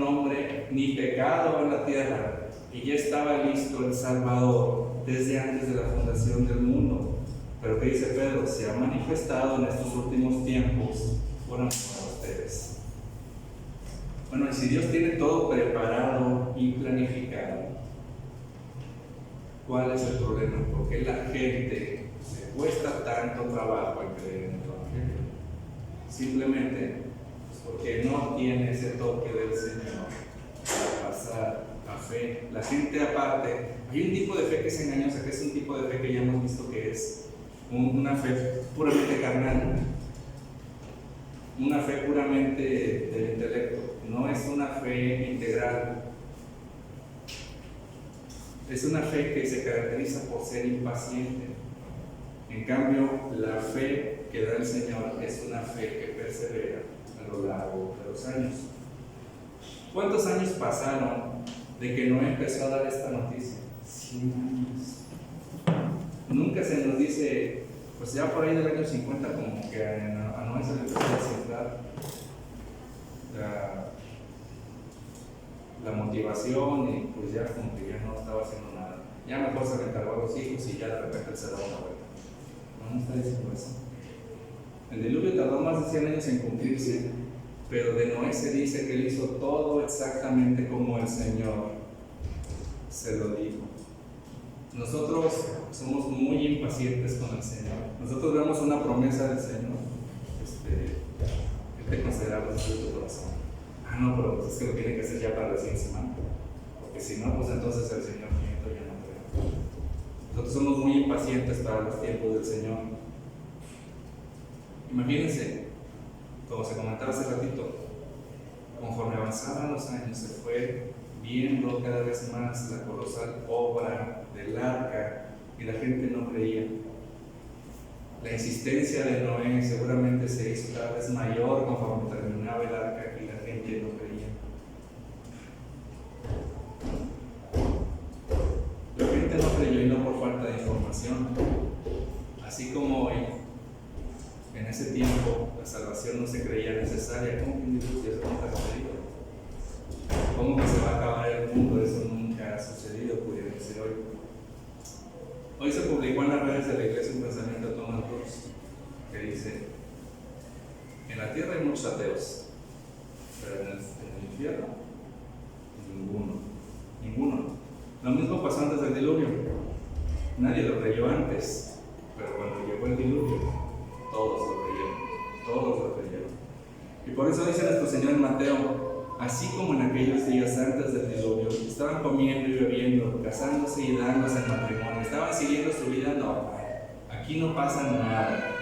hombre ni pecado en la tierra, y ya estaba listo el Salvador desde antes de la fundación del mundo. Pero ¿qué dice Pedro? Se ha manifestado en estos últimos tiempos por amor a ustedes. Bueno, y si Dios tiene todo preparado y planificado, ¿cuál es el problema? ¿Por qué la gente se cuesta tanto trabajo en creer en el Evangelio? Simplemente pues porque no tiene ese toque del Señor para pasar a fe. La gente, aparte, hay un tipo de fe que es engañosa, que es un tipo de fe que ya hemos visto que es una fe puramente carnal, una fe puramente del intelecto, no es una fe integral. Es una fe que se caracteriza por ser impaciente. En cambio, la fe que da el Señor es una fe que persevera a lo largo de los años. ¿Cuántos años pasaron de que Noé empezó a dar esta noticia? 100 años. Nunca se nos dice, pues ya por ahí del año 50, como que a Noé se le empezó a centrar la motivación, y pues ya como que ya no estaba haciendo nada. Ya mejor se le encargó a los hijos y ya de repente se da una vuelta. No está diciendo eso. El diluvio tardó más de 100 años en cumplirse, pero de Noé se dice que él hizo todo exactamente como el Señor se lo dijo. Nosotros somos muy impacientes con el Señor. Nosotros vemos una promesa del Señor, que te consideramos de tu corazón. No, pero pues es que lo tiene que hacer ya para la siguiente semana, porque si no, pues entonces el Señor miento, ya no creo. Nosotros somos muy impacientes para los tiempos del Señor. Imagínense, como se comentaba hace ratito, conforme avanzaban los años se fue viendo cada vez más la colosal obra del arca y la gente no creía. La insistencia de Noé seguramente se hizo cada vez mayor conforme terminaba el arca y la gente no creía. transformación. Así como hoy, en ese tiempo, la salvación no se creía necesaria. ¿Cómo que un diluvio? Eso nunca ha sucedido. ¿Cómo que se va a acabar el mundo? Eso nunca ha sucedido, pudiera decir hoy. Hoy se publicó en las redes de la iglesia un pensamiento de Thomas Brooks que dice: en la tierra hay muchos ateos, pero en el infierno, ninguno. Lo mismo pasó antes del diluvio. Nadie lo creyó antes, pero cuando llegó el diluvio, todos lo creyeron. Y por eso dice nuestro Señor en Mateo: así como en aquellos días antes del diluvio, estaban comiendo y bebiendo, casándose y dándose en matrimonio, estaban siguiendo su vida normal. Aquí no pasa nada.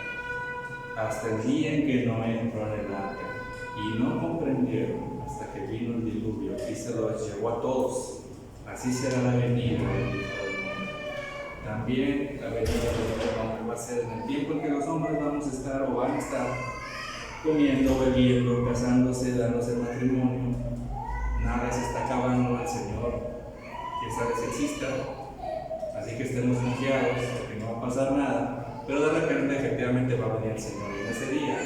Hasta el día en que Noé entró en el arca, y no comprendieron hasta que vino el diluvio y se los llevó a todos. Así será la venida del Hijo del Hombre. También la venida del Hijo del Hombre va a ser en el tiempo en que los hombres vamos a estar o van a estar comiendo, bebiendo, casándose, dándose matrimonio. Nada se está acabando, el Señor, quién sabe si exista. Así que estemos confiados de que no va a pasar nada. Pero de repente efectivamente va a venir el Señor, y en ese día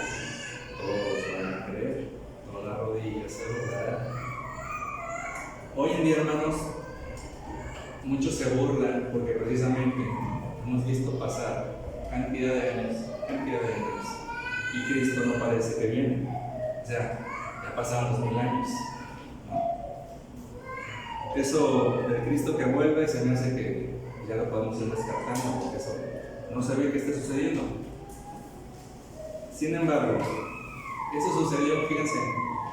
todos van a creer, todas las rodillas se doblarán. Hoy en día, hermanos, muchos se burlan porque precisamente hemos visto pasar cantidad de años, y Cristo no parece que viene. O sea, ya pasaron 2000 años, ¿no? Eso del Cristo que vuelve se me hace que ya lo podemos ir descartando, porque eso no se ve que esté sucediendo. Sin embargo, eso sucedió, fíjense,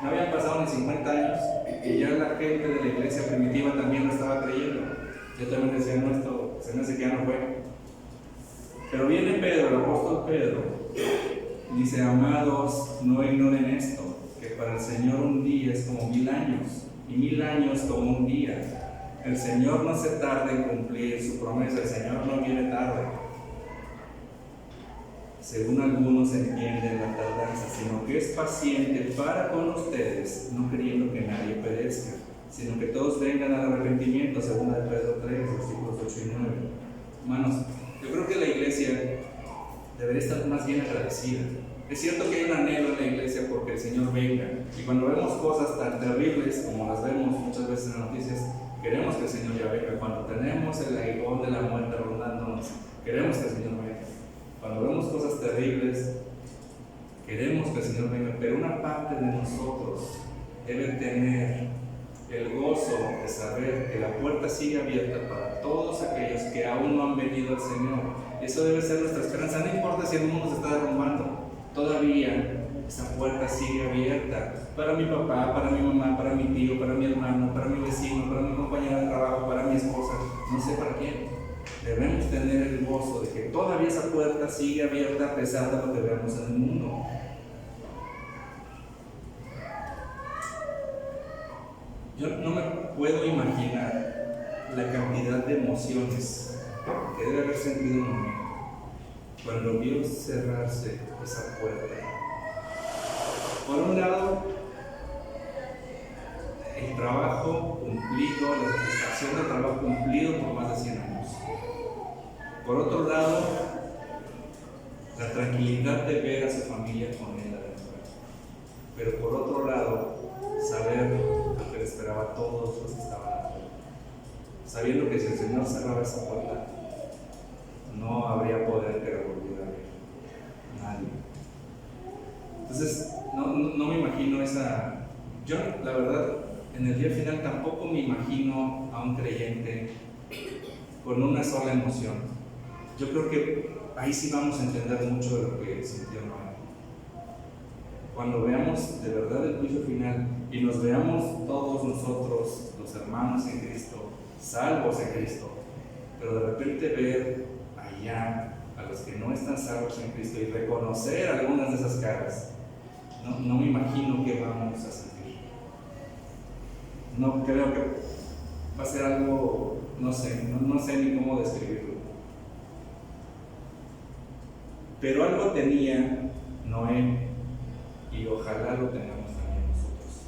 no habían pasado ni 50 años y ya la gente de la iglesia primitiva también lo estaba creyendo. Yo también decía: no, esto se me hace que ya no fue. Pero viene Pedro, el apóstol Pedro, y dice: amados, no ignoren esto, que para el Señor un día es como 1000 años, y 1000 años como un día. El Señor no se tarda en cumplir su promesa, el Señor no viene tarde, según algunos entienden la tardanza, sino que es paciente para con ustedes, no queriendo que nadie perezca, sino que todos vengan al arrepentimiento, según de Pedro 3, versículos 8 y 9. Hermanos, yo creo que la iglesia debería estar más bien agradecida. Es cierto que hay un anhelo en la iglesia porque el Señor venga, y cuando vemos cosas tan terribles como las vemos muchas veces en las noticias, queremos que el Señor ya venga. Cuando tenemos el aguijón de la muerte rondándonos, queremos que el Señor venga. Cuando vemos cosas terribles, queremos que el Señor venga, pero una parte de nosotros debe tener el gozo de saber que la puerta sigue abierta para todos aquellos que aún no han venido al Señor. Eso debe ser nuestra esperanza. No importa si el mundo se está derrumbando, todavía esa puerta sigue abierta para mi papá, para mi mamá, para mi tío, para mi hermano, para mi vecino, para mi compañera de trabajo, para mi esposa, no sé para quién. Debemos tener el gozo de que todavía esa puerta sigue abierta a pesar de lo que vemos en el mundo. Yo no me puedo imaginar la cantidad de emociones que debe haber sentido un hombre cuando vio cerrarse esa puerta. Por un lado, el trabajo cumplido, la satisfacción del trabajo cumplido por más de 100 años. Por otro lado, la tranquilidad de ver a su familia con él adentro. Pero por otro lado, saber lo que le esperaba a todos los que estaban adentro. Sabiendo que si el Señor cerraba esa puerta, no habría poder que la volviera a abrir. Nadie. Entonces, no me imagino esa... Yo, la verdad, en el día final tampoco me imagino a un creyente con una sola emoción. Yo creo que ahí sí vamos a entender mucho de lo que sintió Noé. Cuando veamos de verdad el juicio final y nos veamos todos nosotros, los hermanos en Cristo, salvos en Cristo, pero de repente ver allá a los que no están salvos en Cristo y reconocer algunas de esas caras, no me imagino qué vamos a sentir. No creo que va a ser algo, no sé ni cómo describirlo. Pero algo tenía Noé, y ojalá lo tengamos también nosotros.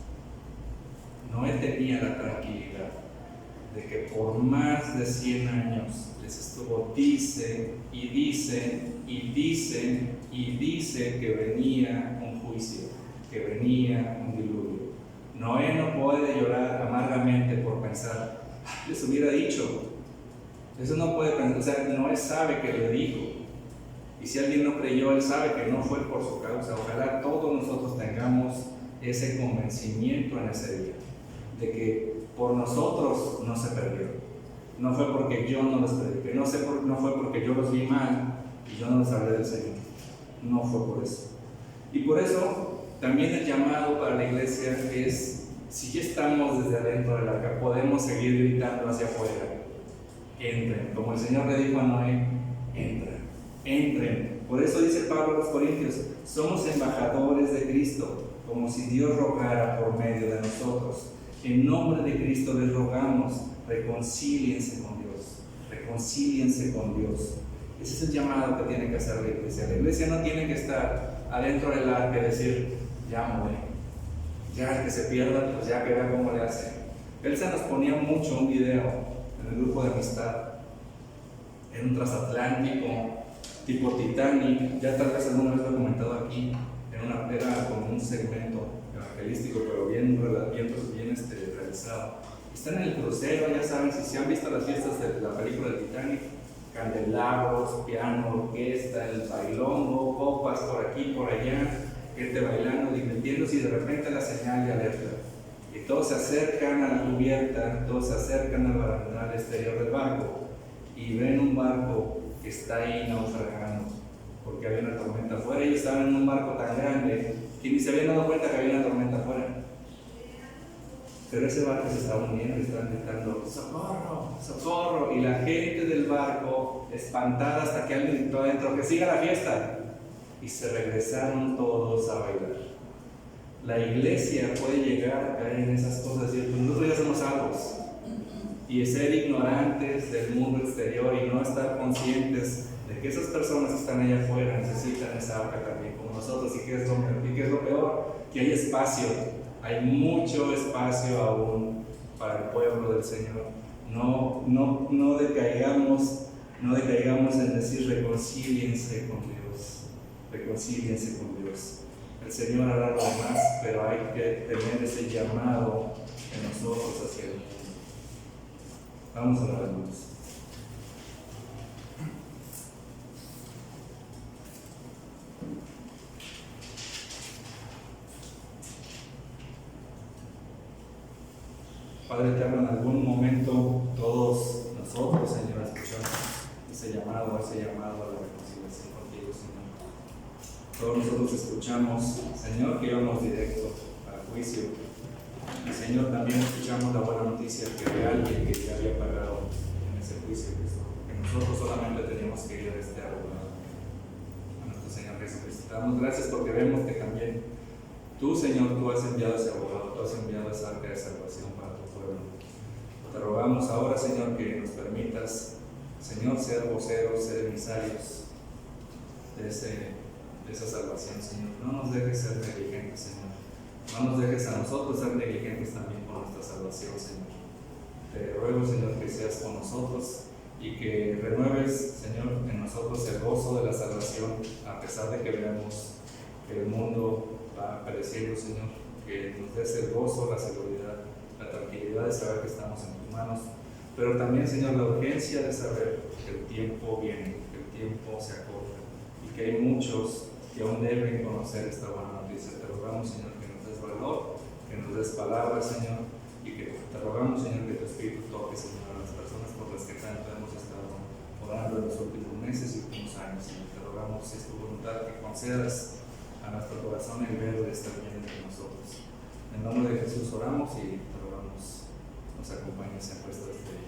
Noé tenía la tranquilidad de que por más de 100 años les estuvo tiempo dice y dice y dice y dice que venía un juicio, que venía un diluvio. Noé no puede llorar amargamente por pensar, les hubiera dicho. Eso no puede pensar, o sea, Noé sabe que le dijo. Y si alguien no creyó, él sabe que no fue por su causa. Ojalá todos nosotros tengamos ese convencimiento en ese día, de que por nosotros no se perdió. No fue porque yo no los prediqué, no fue porque yo los vi mal y yo no les hablé del Señor. No fue por eso. Y por eso también el llamado para la iglesia es, si ya estamos desde adentro del arca, podemos seguir gritando hacia afuera. Entren, como el Señor le dijo a Noé, entren. Por eso dice Pablo a los Corintios, somos embajadores de Cristo, como si Dios rogara por medio de nosotros. En nombre de Cristo les rogamos, reconcíliense con Dios, reconcíliense con Dios. Ese es el llamado que tiene que hacer la iglesia. La iglesia no tiene que estar adentro del arca y decir, ya muere, ya el que se pierda, pues ya que vea cómo le hace. Él se nos ponía mucho un video en el grupo de amistad, en un transatlántico, tipo Titanic, ya tal vez alguna vez lo he comentado aquí, era como un segmento evangelístico, pero bien realizado. Están en el crucero, ya saben, si se han visto las fiestas de la película de Titanic, candelabros, piano, orquesta, el bailongo, copas por aquí, por allá, gente bailando, divirtiéndose, y de repente la señal de alerta. Y todos se acercan a la cubierta, todos se acercan al barandal exterior del barco y ven un barco que está ahí naufragando porque había una tormenta afuera. Ellos estaban en un barco tan grande que ni se habían dado cuenta que había una tormenta afuera. Pero ese barco se estaba hundiendo y estaban gritando, ¡socorro! ¡Socorro! Y la gente del barco, espantada hasta que alguien gritó adentro, ¡que siga la fiesta! Y se regresaron todos a bailar. La iglesia puede llegar a caer en esas cosas y decir, pues nosotros ya somos salvos. Y ser ignorantes del mundo exterior y no estar conscientes de que esas personas que están allá afuera necesitan esa arca también como nosotros. ¿Y qué es lo peor? Que hay espacio, hay mucho espacio aún para el pueblo del Señor. No decaigamos en decir reconcíliense con Dios, reconcíliense con Dios. El Señor hará lo demás, pero hay que tener ese llamado en nosotros hacia el mundo. Vamos a orar, hermanos. Padre eterno, en algún momento todos nosotros, Señor, escuchamos ese llamado a la reconciliación contigo, Señor. Todos nosotros escuchamos, Señor, que íbamos directo al juicio. Y Señor, también escuchamos la buena noticia que había alguien que ya había pagado en ese juicio, que nosotros solamente teníamos que ir a este abogado, a nuestro Señor Jesucristo. Te damos gracias porque vemos que también tú, Señor, tú has enviado ese abogado, tú has enviado esa arca de salvación para tu pueblo. Te rogamos ahora, Señor, que nos permitas, Señor, ser voceros, ser emisarios de esa salvación, Señor. No nos dejes ser negligentes, Señor. No nos dejes a nosotros ser negligentes también con nuestra salvación, Señor. Te ruego, Señor, que seas con nosotros y que renueves, Señor, en nosotros el gozo de la salvación, a pesar de que veamos que el mundo va pereciendo, Señor. Que nos des el gozo, la seguridad, la tranquilidad de saber que estamos en tus manos, pero también, Señor, la urgencia de saber que el tiempo viene, que el tiempo se acorta y que hay muchos que aún deben conocer esta buena noticia. Te rogamos, Señor, que nos des valor, que nos des palabras, Señor, y que te rogamos, Señor, que tu Espíritu toque, Señor, a las personas por las que tanto hemos estado orando en los últimos meses y últimos años, Señor. Te rogamos, si es tu voluntad, que concedas a nuestro corazón el ver de estar bien entre nosotros. En nombre de Jesús oramos y te rogamos, nos acompañes en vuestra estrella.